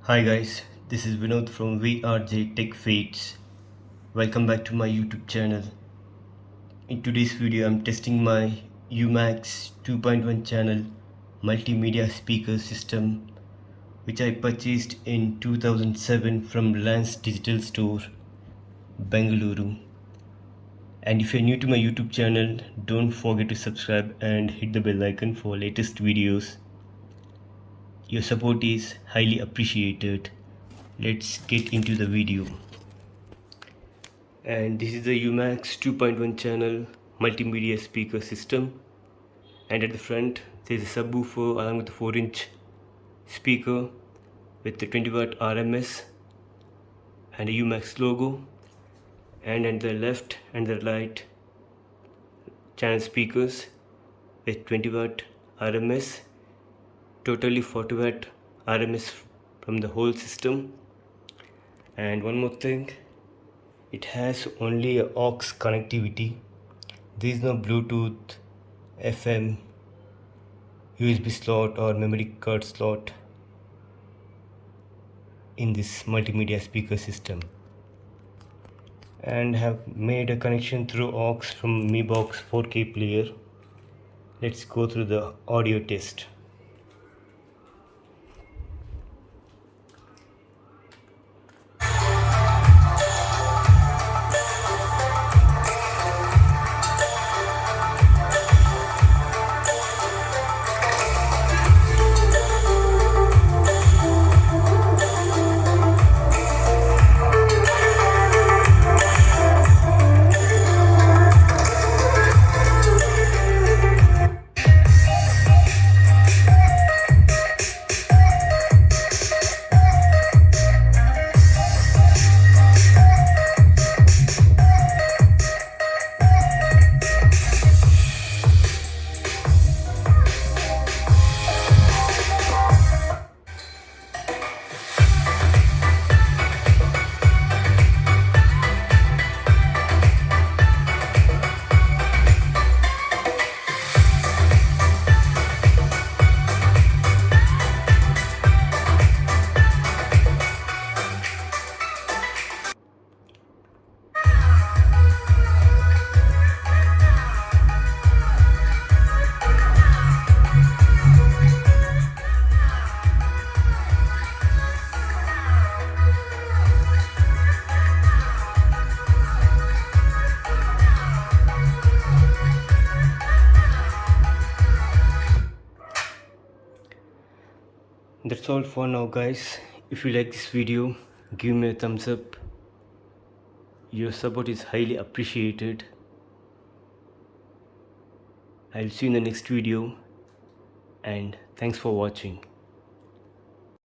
Hi guys, this is Vinod from VRJ Tech Fates. Welcome back to my YouTube channel. In today's video, I'm testing my UMAX 2.1 channel multimedia speaker system, which I purchased in 2007 from Lance Digital Store, Bengaluru. And if you're new to my YouTube channel, don't forget to subscribe and hit the bell icon for latest videos. Your support is highly appreciated. Let's get into the video. And this is the UMAX 2.1 channel multimedia speaker system, and at the front there is a subwoofer along with a 4-inch speaker with the 20-watt RMS and a UMAX logo, and at the left and the right channel speakers with 20-watt RMS, totally 40-watt RMS from the whole system. And one more thing, it has only a aux connectivity. There is no Bluetooth, FM, USB slot or memory card slot in this multimedia speaker system, and have made a connection through aux from Mi Box 4K player. Let's go through the audio test. That's all for now guys. If you like this video, give me a thumbs up. Your support is highly appreciated. I'll see you in the next video, and thanks for watching.